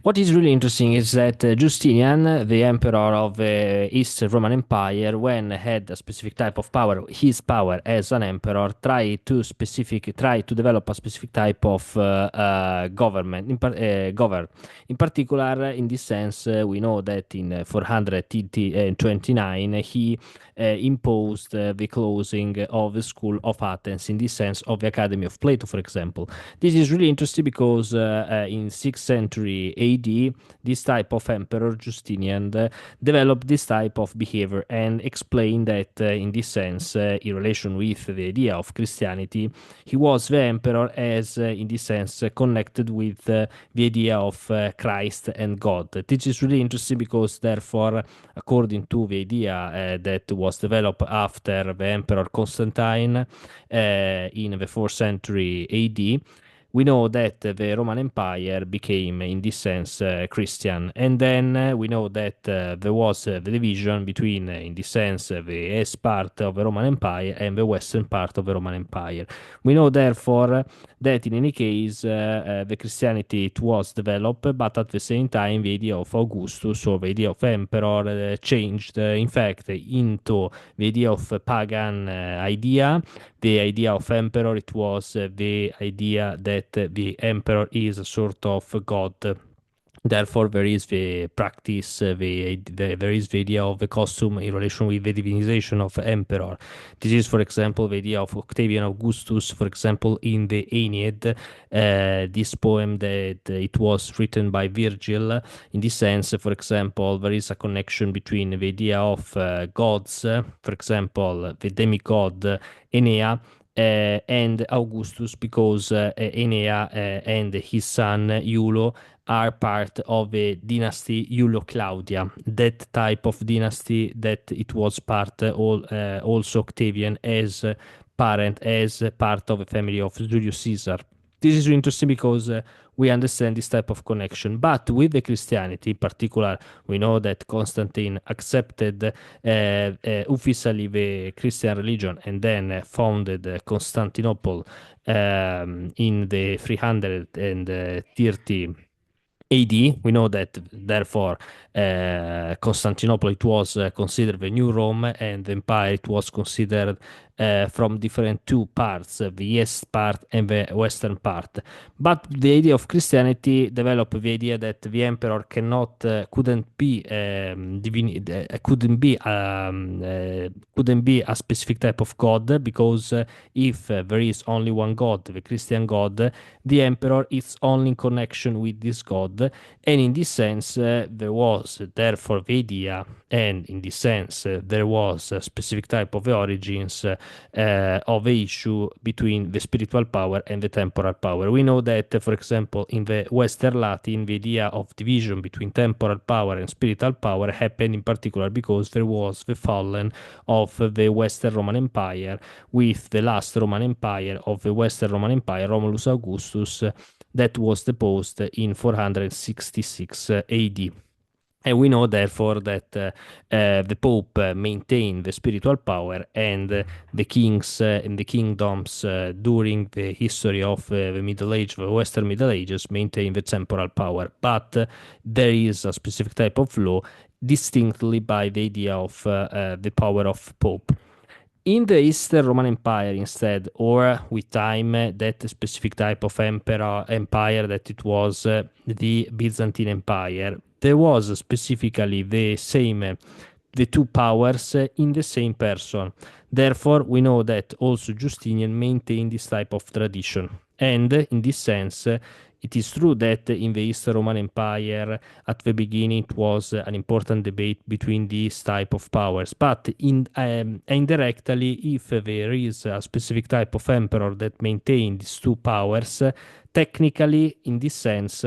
What is really interesting is that Justinian, the emperor of the East Roman Empire, when had a specific type of power, his power as an emperor, tried to develop a specific type of government, govern. In particular, in this sense, we know that in 429 he imposed the closing of the school of Athens, in this sense of the Academy of Plato, for example. This is really interesting because in 6th century AD, this type of emperor Justinian developed this type of behavior and explained that in this sense, in relation with the idea of Christianity, he was the emperor as in this sense connected with the idea of Christ and God. This is really interesting because therefore, according to the idea that was developed after the emperor Constantine in the 4th century AD, we know that the Roman Empire became, in this sense, Christian. And then we know that there was the division between, in this sense, the East part of the Roman Empire and the Western part of the Roman Empire. We know, therefore, that in any case, the Christianity it was developed, but at the same time, the idea of Augustus or the idea of emperor changed, in fact, into the idea of a pagan idea. The idea of emperor, it was the idea that the emperor is a sort of god. Therefore, there is the practice, there is the idea of the costume in relation with the divinization of emperor. This is, for example, the idea of Octavian Augustus, for example, in the Aeneid, this poem that it was written by Virgil. In this sense, for example, there is a connection between the idea of gods, for example, the demigod Enea, and Augustus, because Enea and his son Iulo are part of a dynasty Iulo-Claudia, that type of dynasty that it was part also Octavian as parent, as part of the family of Julius Caesar. This is interesting because we understand this type of connection. But with the Christianity in particular, we know that Constantine accepted officially the Christian religion and then founded Constantinople in the 330 AD. We know that therefore Constantinople it was considered the new Rome, and the empire it was considered from different two parts, the east part and the western part. But the idea of Christianity developed the idea that the emperor couldn't be a specific type of god, because if there is only one god, the Christian god, the emperor is only in connection with this god, and in this sense there was therefore the idea, and in this sense there was a specific type of origins of the issue between the spiritual power and the temporal power. We know that, for example, in the Western Latin, the idea of division between temporal power and spiritual power happened in particular because there was the fallen of the Western Roman Empire, with the last Roman Empire of the Western Roman Empire, Romulus Augustus, that was deposed in 466 AD. And we know, therefore, that the Pope maintained the spiritual power, and the kings and the kingdoms during the history of the Middle Age, the Western Middle Ages, maintained the temporal power. But there is a specific type of law distinctly by the idea of the power of Pope. In the Eastern Roman Empire, instead, or with time, that specific type of empire that it was the Byzantine Empire, there was specifically the same, the two powers in the same person. Therefore, we know that also Justinian maintained this type of tradition. And in this sense, it is true that in the East Roman Empire, at the beginning, it was an important debate between these type of powers. But indirectly, if there is a specific type of emperor that maintains these two powers, technically, in this sense,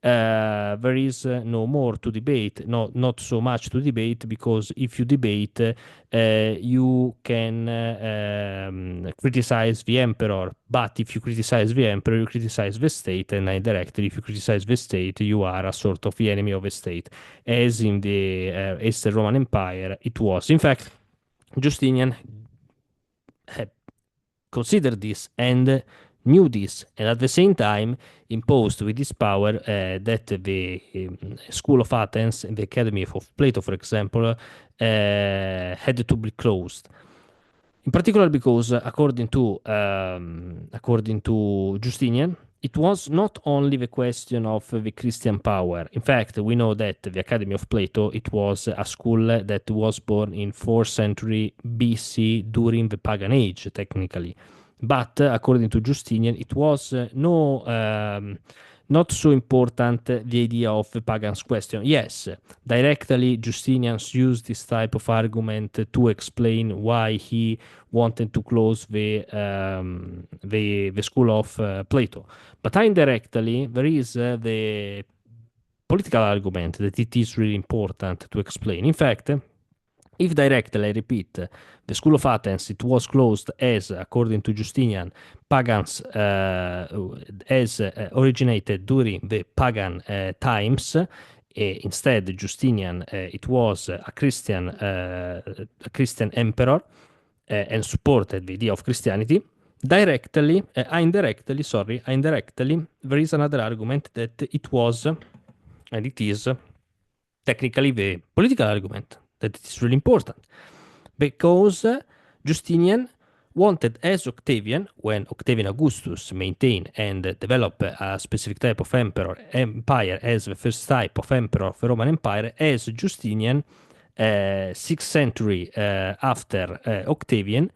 there is no more to debate, not so much to debate, because if you debate, you can criticize the emperor, but if you criticize the emperor, you criticize the state, and indirectly, if you criticize the state, you are a sort of the enemy of the state, as in the Eastern Roman Empire it was. In fact, Justinian had considered this and knew this, and at the same time imposed with this power that the school of Athens and the academy of Plato, for example, had to be closed. In particular, because according to Justinian, it was not only the question of the Christian power. In fact, we know that the Academy of Plato it was a school that was born in 4th century BC during the pagan age, technically. But according to Justinian, it was no not so important the idea of the pagan's question. Yes, directly Justinians used this type of argument to explain why he wanted to close the school of Plato. But indirectly, there is the political argument that it is really important to explain. In fact, if directly, I repeat, the school of Athens, it was closed as, according to Justinian, pagans, as originated during the pagan times. Instead, Justinian, it was a Christian emperor and supported the idea of Christianity. Directly, indirectly, there is another argument that it was, and it is, technically the political argument that it is really important because Justinian wanted, as Octavian, when Octavian Augustus maintained and developed a specific type of empire as the first type of emperor of the Roman Empire, as Justinian, 6th century after Octavian,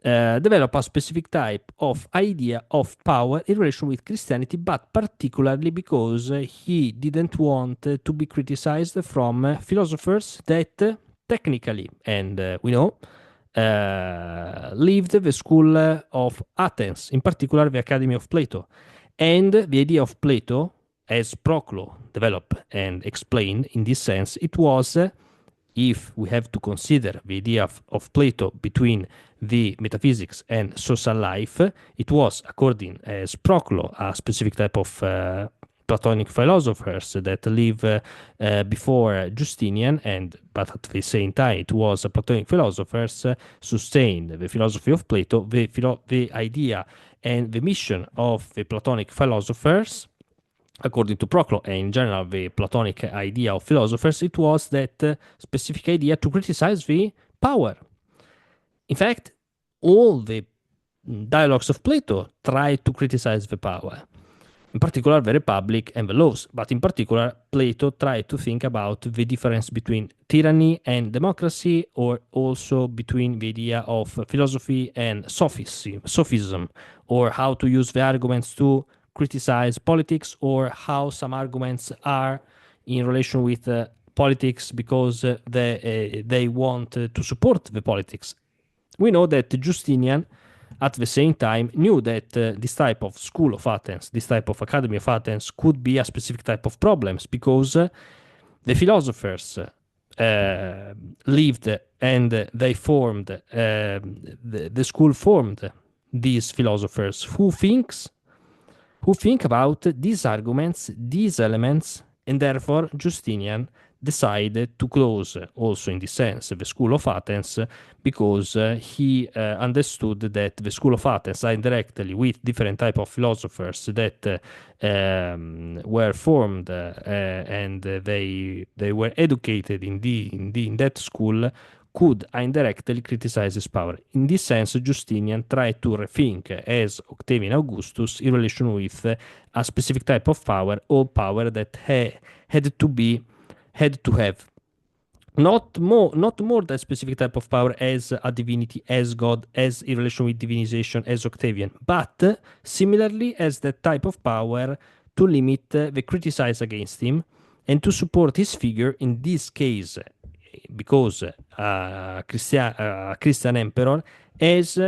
develop a specific type of idea of power in relation with Christianity, but particularly because he didn't want to be criticized from philosophers that technically, and we know, lived the school of Athens, in particular the Academy of Plato. And the idea of Plato, as Proclo developed and explained in this sense, it was if we have to consider the idea of Plato between the metaphysics and social life, it was, according as Proclo, a specific type of Platonic philosophers that live before Justinian, but at the same time it was Platonic philosophers sustained the philosophy of Plato, the idea and the mission of the Platonic philosophers according to Proclo and in general the Platonic idea of philosophers, it was that specific idea to criticize the power. In fact, all the dialogues of Plato try to criticize the power, in particular the Republic and the laws, but in particular Plato tried to think about the difference between tyranny and democracy, or also between the idea of philosophy and sophism, or how to use the arguments to criticize politics, or how some arguments are in relation with politics because they want to support the politics. We know that Justinian, at the same time, knew that this type of school of Athens, this type of academy of Athens, could be a specific type of problems because the philosophers lived and they formed, the school formed these philosophers who think about these arguments, these elements, and therefore Justinian decided to close, also in this sense, the school of Athens, because he understood that the school of Athens, indirectly with different type of philosophers that were formed and they were educated in that school, could indirectly criticize his power. In this sense, Justinian tried to rethink as Octavian Augustus in relation with a specific type of power, or power that had to have not more than specific type of power as a divinity, as God, as in relation with divinization, as Octavian, but similarly as that type of power to limit the criticize against him and to support his figure in this case because Christian emperor as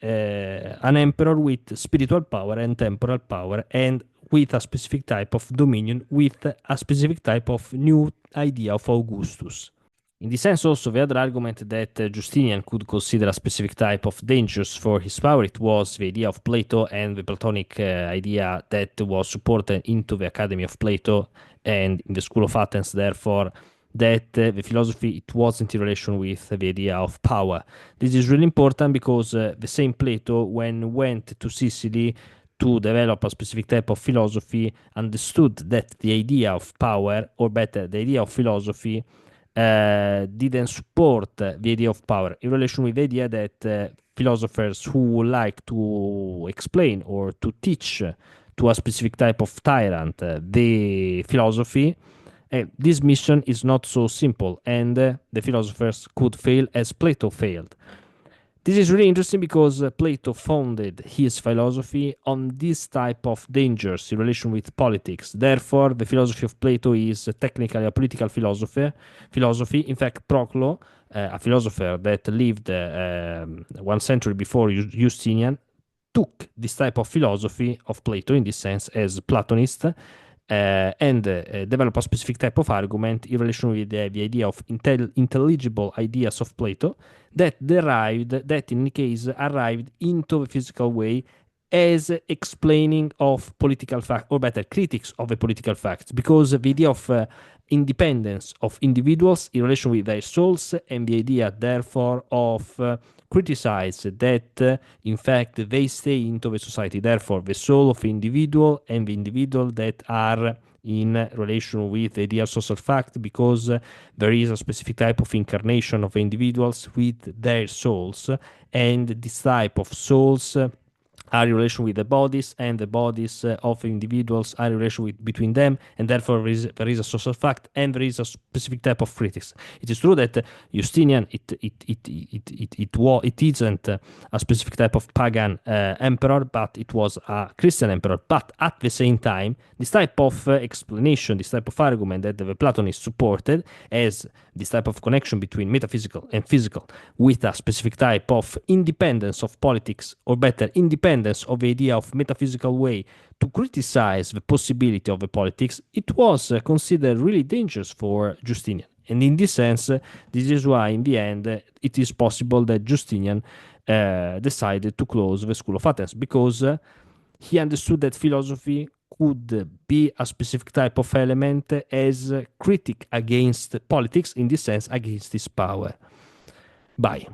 an emperor with spiritual power and temporal power, and with a specific type of dominion, with a specific type of new idea of Augustus. In this sense, also, the other argument that Justinian could consider a specific type of dangers for his power, it was the idea of Plato and the Platonic idea that was supported into the Academy of Plato and in the School of Athens, therefore, that the philosophy, it wasn't in relation with the idea of power. This is really important because the same Plato, when went to Sicily, to develop a specific type of philosophy understood that the idea of power, or better, the idea of philosophy, didn't support the idea of power in relation with the idea that philosophers who would like to explain or to teach to a specific type of tyrant the philosophy, this mission is not so simple, and the philosophers could fail as Plato failed. This is really interesting because Plato founded his philosophy on this type of dangers in relation with politics. Therefore, the philosophy of Plato is technically a political philosophy. In fact, Proclo, a philosopher that lived 1 century before Justinian, took this type of philosophy of Plato in this sense as Platonist, and develop a specific type of argument in relation with the idea of intelligible ideas of Plato that in any case arrived into the physical way as explaining of political fact, or better, critics of the political facts, because the idea of independence of individuals in relation with their souls, and the idea therefore of criticize that in fact they stay into the society, therefore the soul of the individual and the individual that are in relation with the idea of social fact, because there is a specific type of incarnation of individuals with their souls, and this type of souls are in relation with the bodies, and the bodies of individuals are in relation with between them, and therefore there is a social fact, and there is a specific type of critics. It is true that Justinian it isn't a specific type of pagan emperor, but it was a Christian emperor. But at the same time, this type of explanation, this type of argument that the Platonists supported as this type of connection between metaphysical and physical, with a specific type of independence of politics, or better, independence of the idea of metaphysical way to criticize the possibility of the politics, it was considered really dangerous for Justinian. And in this sense, this is why in the end it is possible that Justinian decided to close the school of Athens, because he understood that philosophy could be a specific type of element as a critic against politics, in this sense, against its power. Bye.